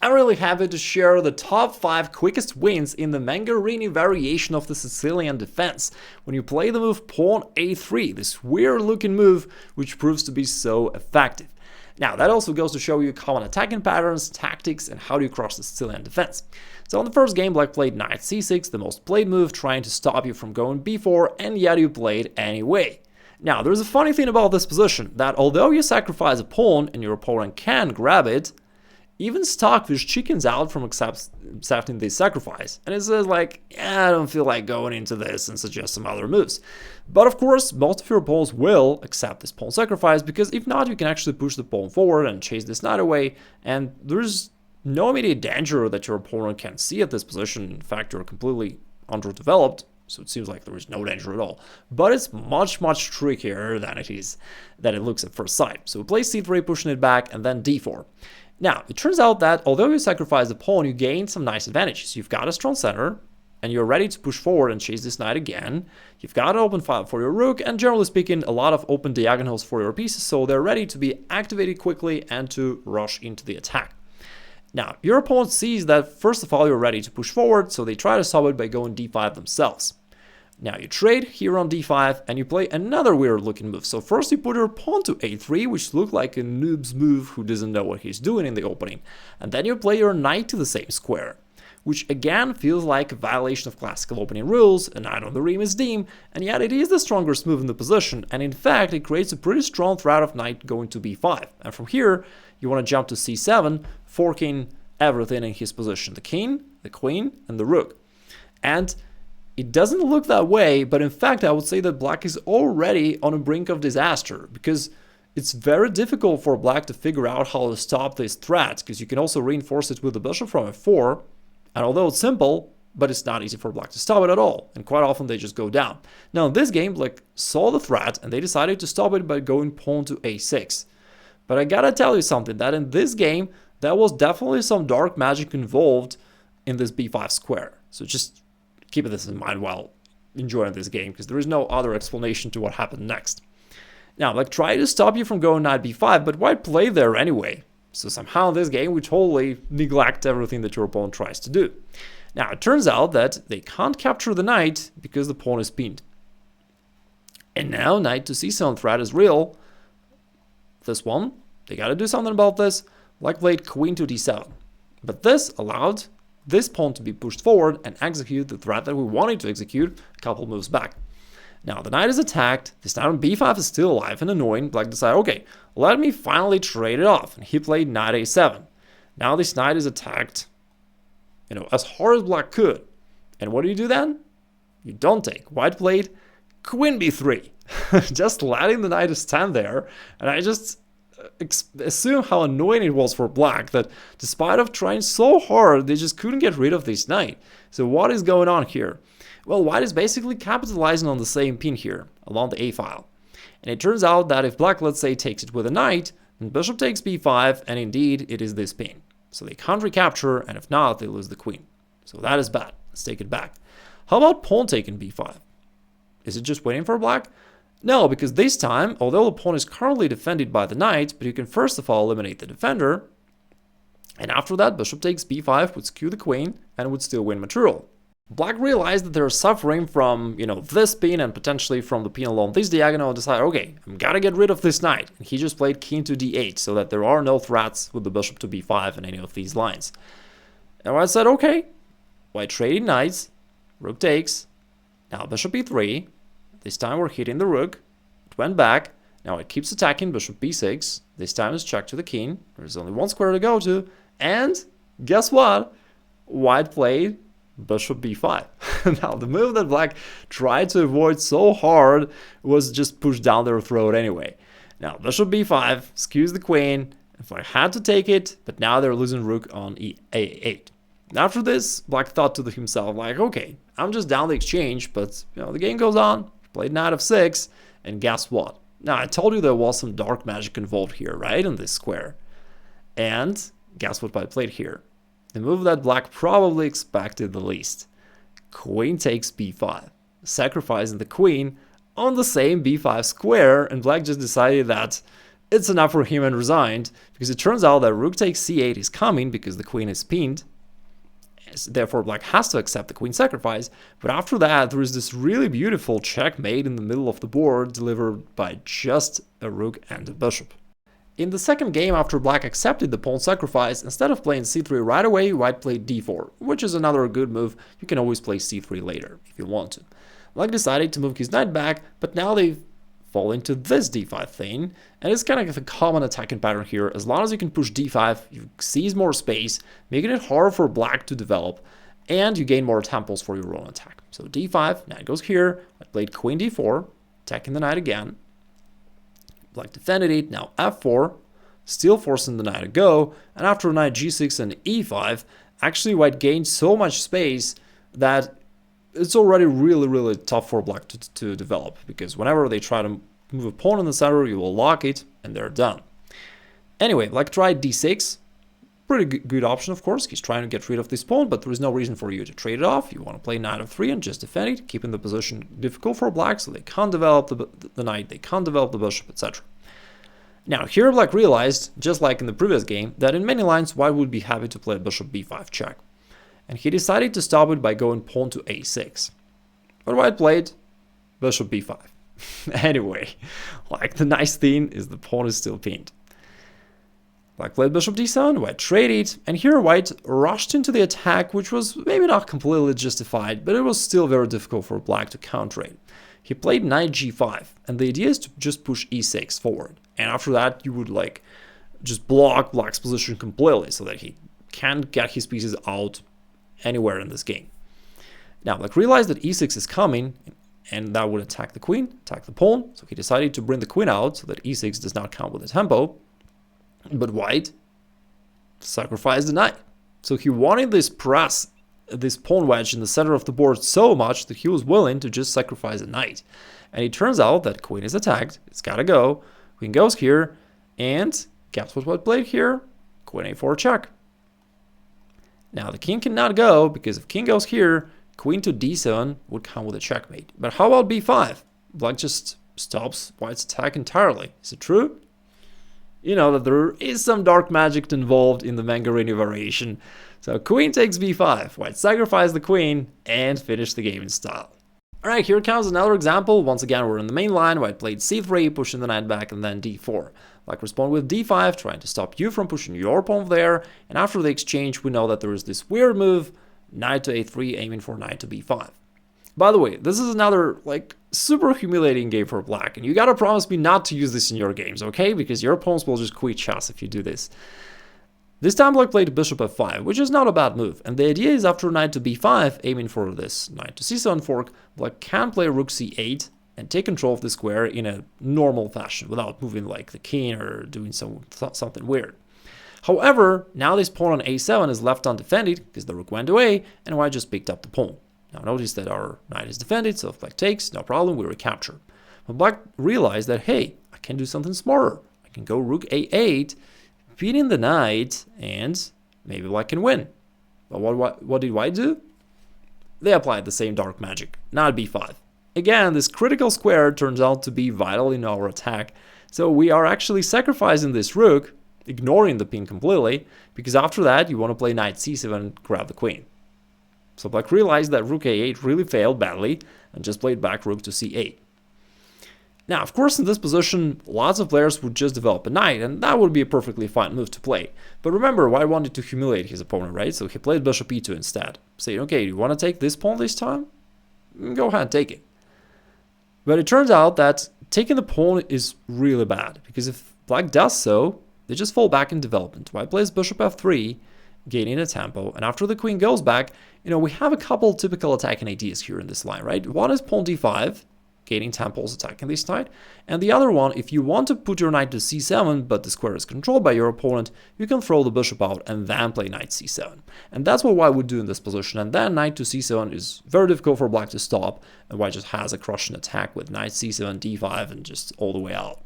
I'm really happy to share the top 5 quickest wins in the Mengarini variation of the Sicilian Defense when you play the move Pawn A3, this weird looking move which proves to be so effective. Now, that also goes to show you common attacking patterns, tactics, and how do you crush the Sicilian Defense. So in the first game, Black played Knight C6, the most played move, trying to stop you from going B4, and yet you played anyway. Now, there's a funny thing about this position, that although you sacrifice a pawn and your opponent can grab it, even Stockfish chickens out from accepting this sacrifice, and it says like, yeah, I don't feel like going into this, and suggests some other moves. But of course, most of your opponents will accept this pawn sacrifice, because if not, you can actually push the pawn forward and chase this knight away, and there's no immediate danger that your opponent can see at this position. In fact, you're completely underdeveloped, so it seems like there is no danger at all. But it's much trickier than it looks at first sight. So we play C3, pushing it back, and then D4. Now, it turns out that although you sacrifice the pawn, you gain some nice advantages. You've got a strong center, and you're ready to push forward and chase this knight again. You've got an open file for your rook, and generally speaking, a lot of open diagonals for your pieces, so they're ready to be activated quickly and to rush into the attack. Now, your opponent sees that first of all you're ready to push forward, so they try to stop it by going d5 themselves. Now you trade here on d5 and you play another weird looking move. So first you put your pawn to a3, which looks like a noob's move who doesn't know what he's doing in the opening. And then you play your knight to the same square, which again feels like a violation of classical opening rules. A knight on the rim is dim, and yet it is the strongest move in the position, and in fact it creates a pretty strong threat of knight going to b5. And from here you want to jump to c7, forking everything in his position, the king, the queen, and the rook. And it doesn't look that way, but in fact I would say that Black is already on the brink of disaster, because it's very difficult for Black to figure out how to stop this threat, because you can also reinforce it with the bishop from f4, and although it's simple, but it's not easy for Black to stop it at all, and quite often they just go down. Now in this game, Black saw the threat and they decided to stop it by going pawn to a6. But I gotta tell you something, that in this game there was definitely some dark magic involved in this b5 square. So just keep this in mind while enjoying this game, because there is no other explanation to what happened next. Now, Black tried to stop you from going knight b5, but White played there anyway. So somehow in this game we totally neglect everything that your opponent tries to do. Now, it turns out that they can't capture the knight because the pawn is pinned. And now knight to c7 threat is real. This one, they gotta do something about this. Black played queen to d7. But this allowed this pawn to be pushed forward and execute the threat that we wanted to execute a couple moves back. Now the knight is attacked, this knight on b5 is still alive and annoying. Black decided, okay, let me finally trade it off, and he played knight a7. Now this knight is attacked, as hard as Black could. And what do you do then? You don't take. White played queen b3, just letting the knight stand there, and I just assume how annoying it was for Black that despite of trying so hard, they just couldn't get rid of this knight. So what is going on here? Well, White is basically capitalizing on the same pin here along the a file. And it turns out that if Black, let's say, takes it with a knight, then bishop takes b5, and indeed it is this pin. So they can't recapture, and if not, they lose the queen. So that is bad. Let's take it back. How about pawn taking b5? Is it just waiting for Black? No, because this time, although the pawn is currently defended by the knight, but you can first of all eliminate the defender, and after that bishop takes b5 would skew the queen and would still win material. Black realized that they're suffering from, this pin and potentially from the pin along this diagonal, and decided, okay, I'm gotta get rid of this knight, and he just played king to d8 so that there are no threats with the bishop to b5 in any of these lines. And White said, okay, White trading knights, rook takes, now bishop e3. This time we're hitting the rook. It went back. Now it keeps attacking bishop b6. This time it's check to the king. There's only one square to go to. And guess what? White played bishop b5. Now the move that Black tried to avoid so hard was just pushed down their throat anyway. Now bishop b5 skews the queen. If I had to take it, but now they're losing rook on a8. After this, Black thought to himself like, okay, I'm just down the exchange, but the game goes on. Played knight f6, and guess what? Now, I told you there was some dark magic involved here, right, in this square. And guess what I played here? The move that Black probably expected the least. Queen takes b5, sacrificing the queen on the same b5 square, and Black just decided that it's enough for him and resigned, because it turns out that rook takes c8 is coming because the queen is pinned. Therefore, black has to accept the queen sacrifice. But after that, there is this really beautiful checkmate in the middle of the board delivered by just a rook and a bishop. In the second game, after black accepted the pawn sacrifice, instead of playing c3 right away, white played d4, which is another good move. You can always play c3 later if you want to. Black decided to move his knight back, but now they fall into this d5 thing, and it's kind of a common attacking pattern here. As long as you can push d5, you seize more space, making it harder for black to develop, and you gain more temples for your own attack. So d5, knight goes here, I played queen d4, attacking the knight again. Black defended it, now f4, still forcing the knight to go, and after knight g6 and e5, actually white gained so much space that it's already really tough for black to develop, because whenever they try to move a pawn in the center, you will lock it, and they're done. Anyway, black tried d6, pretty good option, of course. He's trying to get rid of this pawn, but there is no reason for you to trade it off. You want to play knight f3 and just defend it, keeping the position difficult for black, so they can't develop the knight, they can't develop the bishop, etc. Now, here black realized, just like in the previous game, that in many lines, white would be happy to play bishop b5 check. And he decided to stop it by going pawn to a6. But white played bishop b5. Anyway, like, the nice thing is the pawn is still pinned. Black played bishop d7, white traded, and here white rushed into the attack, which was maybe not completely justified, but it was still very difficult for black to counter it. He played knight g5, and the idea is to just push e6 forward. And after that, you would like just block black's position completely so that he can't get his pieces out anywhere in this game. Now, black realized that e6 is coming, and that would attack the queen, attack the pawn, so he decided to bring the queen out so that e6 does not count with the tempo. But white sacrificed the knight. So he wanted this press, this pawn wedge in the center of the board so much that he was willing to just sacrifice a knight. And it turns out that queen is attacked, it's gotta go, queen goes here, and guess what white played here? Queen a4 check. Now the king cannot go, because if king goes here, queen to d7 would come with a checkmate. But how about b5? Black just stops white's attack entirely. Is it true? You know that there is some dark magic involved in the Mengarini variation. So queen takes b5, white sacrificed the queen, and finished the game in style. Alright, here comes another example. Once again, we're in the main line. White played c3, pushing the knight back, and then d4. Black responded with d5, trying to stop you from pushing your pawn there. And after the exchange, we know that there is this weird move, knight to a3, aiming for knight to b5. By the way, this is another, like, super humiliating game for black, and you gotta promise me not to use this in your games, okay? Because your opponents will just quit chess if you do this. This time black played bishop f5, which is not a bad move, and the idea is after knight to b5, aiming for this knight to c7 fork, black can play rook c8 and take control of the square in a normal fashion, without moving like the king or doing something weird. However, now this pawn on a7 is left undefended, because the rook went away, and white just picked up the pawn. Now notice that our knight is defended, so if black takes, no problem, we recapture. But black realized that, hey, I can do something smarter. I can go rook a8, beating the knight, and maybe black can win. But what did white do? They applied the same dark magic, not b5. Again, this critical square turns out to be vital in our attack, so we are actually sacrificing this rook, ignoring the pin completely, because after that you want to play knight c7 and grab the queen. So black realized that rook a8 really failed badly and just played back rook to c8. Now, of course, in this position, lots of players would just develop a knight, and that would be a perfectly fine move to play. But remember, white wanted to humiliate his opponent, right? So he played bishop e2 instead, saying, okay, you want to take this pawn this time? Go ahead, take it. But it turns out that taking the pawn is really bad, because if black does so, they just fall back in development. White plays bishop f3, gaining a tempo, and after the queen goes back, we have a couple typical attacking ideas here in this line, right? One is pawn d5, gaining tempos, attacking this knight, and the other one, if you want to put your knight to c7, but the square is controlled by your opponent, you can throw the bishop out and then play knight c7. And that's what white would do in this position, and then knight to c7 is very difficult for black to stop, and white just has a crushing attack with knight c7, d5, and just all the way out.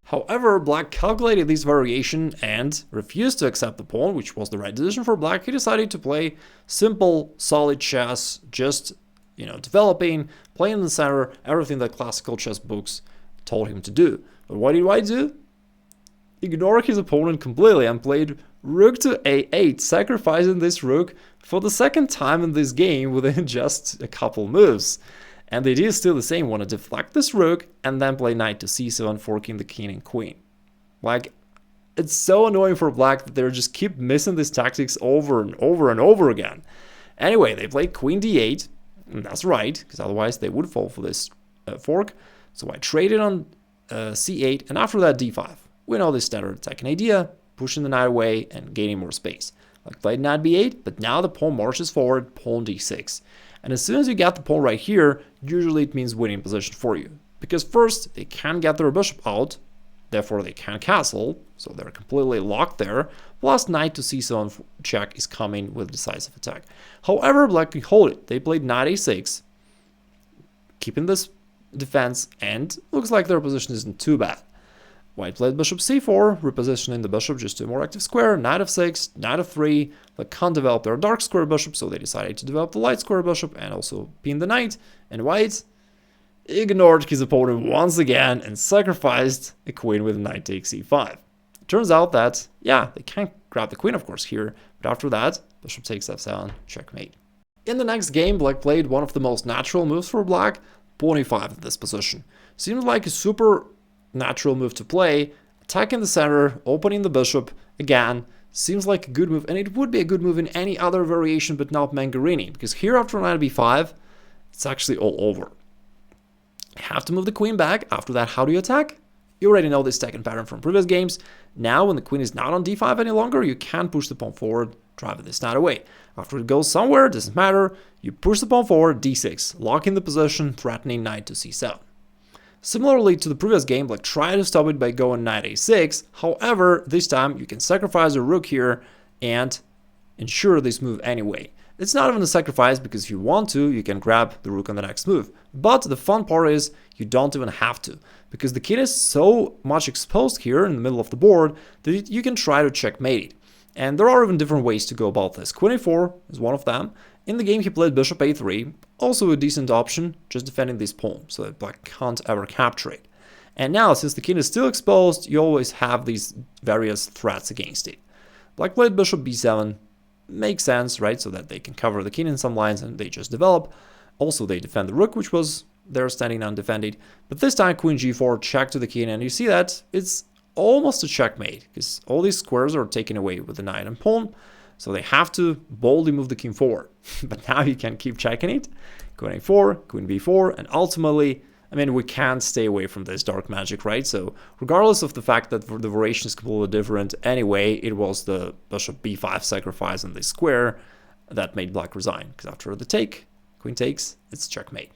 However, black calculated this variation and refused to accept the pawn, which was the right decision for black. He decided to play simple, solid chess, just, developing, playing in the center, everything that classical chess books told him to do. But what did white do? ignored his opponent completely and played rook to a8, sacrificing this rook for the second time in this game within just a couple moves. And the idea is still the same, want to deflect this rook and then play knight to c7, forking the king and queen. Like, it's so annoying for black that they just keep missing these tactics over and over and over again. Anyway, they played queen d8, and that's right, because otherwise they would fall for this fork. So I traded on c8, and after that d5. We know this standard attacking idea, pushing the knight away and gaining more space. Like played knight b8, but now the pawn marches forward, pawn d6. And as soon as you get the pawn right here, usually it means winning position for you. Because first, they can't get their bishop out, therefore they can't castle, so they're completely locked there, plus knight to c7 check is coming with decisive attack. However, black can hold it. They played knight a6, keeping this defense, and looks like their position isn't too bad. White played bishop c4, repositioning the bishop just to a more active square, knight f6, knight f3, but can't develop their dark square bishop, so they decided to develop the light square bishop and also pin the knight, and white ignored his opponent once again and sacrificed a queen with knight takes e5. It turns out that, yeah, they can't grab the queen of course here, but after that, bishop takes f7, checkmate. In the next game, black played one of the most natural moves for black, pawn e5 in this position. Seems like a super natural move to play, attacking the center, opening the bishop, again, seems like a good move, and it would be a good move in any other variation but not Mengarini, because here after knight b5, it's actually all over. You have to move the queen back. After that, how do you attack? You already know this second pattern from previous games. Now, when the queen is not on d5 any longer, you can push the pawn forward, driving this knight away. After it goes somewhere, doesn't matter, you push the pawn forward, d6, locking the position, threatening knight to c7. Similarly to the previous game, black tried to stop it by going knight a6, however, this time you can sacrifice a rook here and ensure this move anyway. It's not even a sacrifice because if you want to, you can grab the rook on the next move. But the fun part is you don't even have to, because the king is so much exposed here in the middle of the board that you can try to checkmate it. And there are even different ways to go about this. Queen a4 is one of them. In the game he played bishop a3, also a decent option, just defending this pawn, so that black can't ever capture it. And now, since the king is still exposed, you always have these various threats against it. Black played bishop b7, makes sense, right, so that they can cover the king in some lines and they just develop. Also, they defend the rook, which was there standing undefended. But this time, queen g4, check to the king, and you see that it's almost a checkmate, because all these squares are taken away with the knight and pawn. So they have to boldly move the king forward. But now you can keep checking it. Queen a4, queen b4, and ultimately, I mean, we can't stay away from this dark magic, right? So regardless of the fact that the variation is completely different, anyway, it was the bishop b5 sacrifice in this square that made black resign. Because after the take, queen takes, it's checkmate.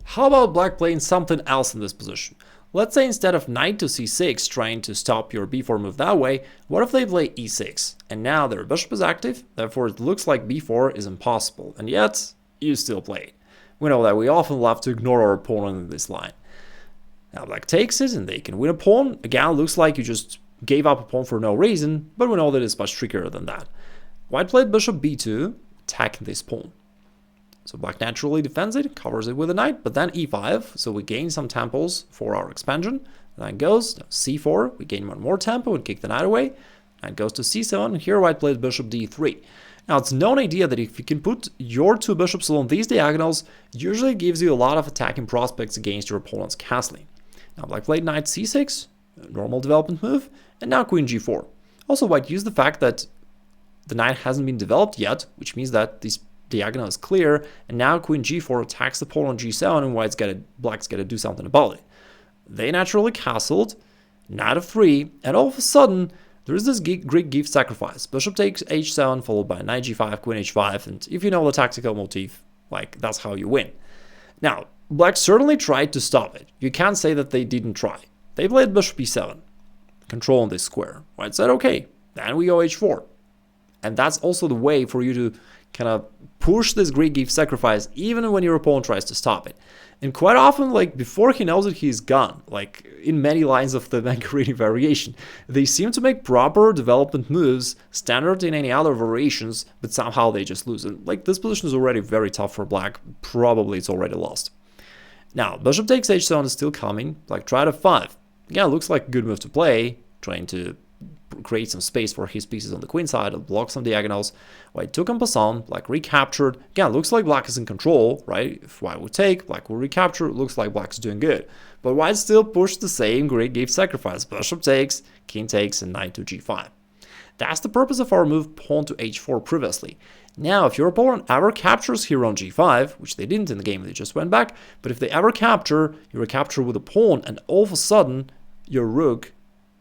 How about black playing something else in this position? Let's say instead of knight to c6, trying to stop your b4 move that way, what if they play e6? And now their bishop is active, therefore it looks like b4 is impossible, and yet you still play it. We know that we often love to ignore our opponent in this line. Now black takes it, and they can win a pawn. Again, looks like you just gave up a pawn for no reason, but we know that it's much trickier than that. White played bishop b2, attacking this pawn. So black naturally defends it, covers it with a knight, but then e5, so we gain some tempos for our expansion. Then goes c4, we gain one more tempo and kick the knight away. And goes to c7, and here white plays bishop d3. Now it's known idea that if you can put your two bishops along these diagonals, it usually gives you a lot of attacking prospects against your opponent's castling. Now black played knight c6, a normal development move, and now queen g4. Also white used the fact that the knight hasn't been developed yet, which means that this diagonal is clear, and now queen g4 attacks the pawn on g7, and black's got to do something about it. They naturally castled, knight f3, and all of a sudden there is this Greek gift sacrifice. Bishop takes h7 followed by knight g5, queen h5, and if you know the tactical motif, like that's how you win. Now, black certainly tried to stop it. You can't say that they didn't try. They played bishop e7, controlling this square. White said, okay, then we go h4. And that's also the way for you to kind of push this Greek gift sacrifice even when your opponent tries to stop it. And quite often, like before he knows it, he's gone. Like in many lines of the Mengarini variation, they seem to make proper development moves, standard in any other variations, but somehow they just lose. And like this position is already very tough for black. Probably it's already lost. Now, bishop takes h7 is still coming. Like try to f5. Yeah, looks like a good move to play, trying to create some space for his pieces on the queen side, and block some diagonals. White took en passant, black recaptured. Again, looks like black is in control, right? If white would take, black will recapture. Looks like black's doing good. But white still pushed the same great gift sacrifice. Bishop takes, king takes, and knight to g5. That's the purpose of our move pawn to h4 previously. Now, if your opponent ever captures here on g5, which they didn't in the game, they just went back, but if they ever capture, you recapture with a pawn, and all of a sudden, your rook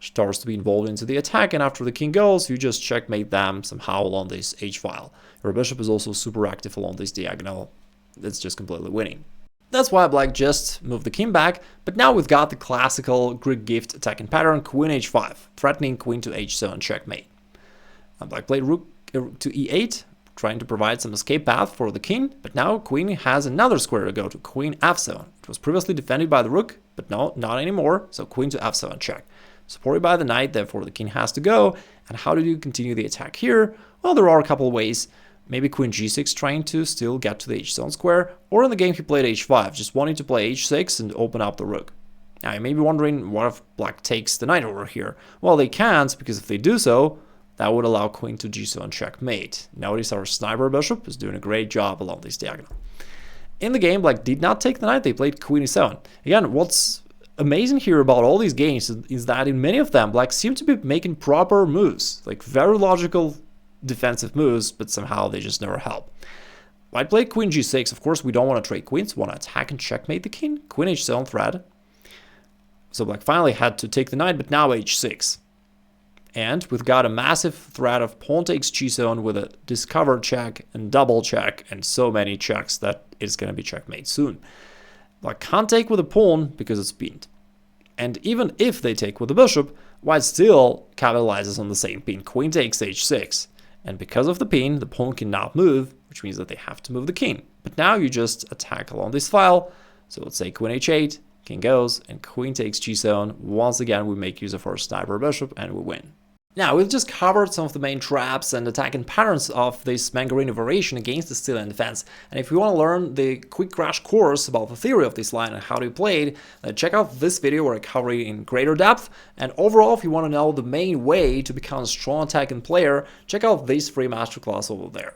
starts to be involved into the attack, and after the king goes, you just checkmate them somehow along this h-file. Your bishop is also super active along this diagonal. It's just completely winning. That's why black just moved the king back, but now we've got the classical Greek gift attacking pattern, queen h5, threatening queen to h7 checkmate. And black played rook to e8, trying to provide some escape path for the king, but now queen has another square to go to, queen f7. It was previously defended by the rook, but no, not anymore, so queen to f7 check. Supported by the knight, therefore the king has to go. And how do you continue the attack here? Well, there are a couple of ways. Maybe queen g6 trying to still get to the h7 square, or in the game he played h5, just wanting to play h6 and open up the rook. Now you may be wondering, what if black takes the knight over here? Well, they can't, because if they do so, that would allow queen to g7 checkmate. Notice our sniper bishop is doing a great job along this diagonal. In the game, black did not take the knight, they played queen e7. Again, what's amazing here about all these games is that in many of them, black seem to be making proper moves, like very logical defensive moves, but somehow they just never help. White played queen g6. Of course, we don't want to trade queens, we want to attack and checkmate the king. Queen h7 threat. So black finally had to take the knight, but now h6. And we've got a massive threat of pawn takes g7 with a discovered check and double check and so many checks that it's going to be checkmate soon. Black can't take with a pawn because it's pinned. And even if they take with the bishop, white still capitalizes on the same pin. Queen takes h6. And because of the pin, the pawn cannot move, which means that they have to move the king. But now you just attack along this file. So let's say queen h8, king goes, and queen takes g7. Once again, we make use of our sniper bishop and we win. Now, we've just covered some of the main traps and attacking patterns of this Mengarini variation against the Sicilian Defense. And if you want to learn the quick crash course about the theory of this line and how to play it, then check out this video where I cover it in greater depth. And overall, if you want to know the main way to become a strong attacking player, check out this free masterclass over there.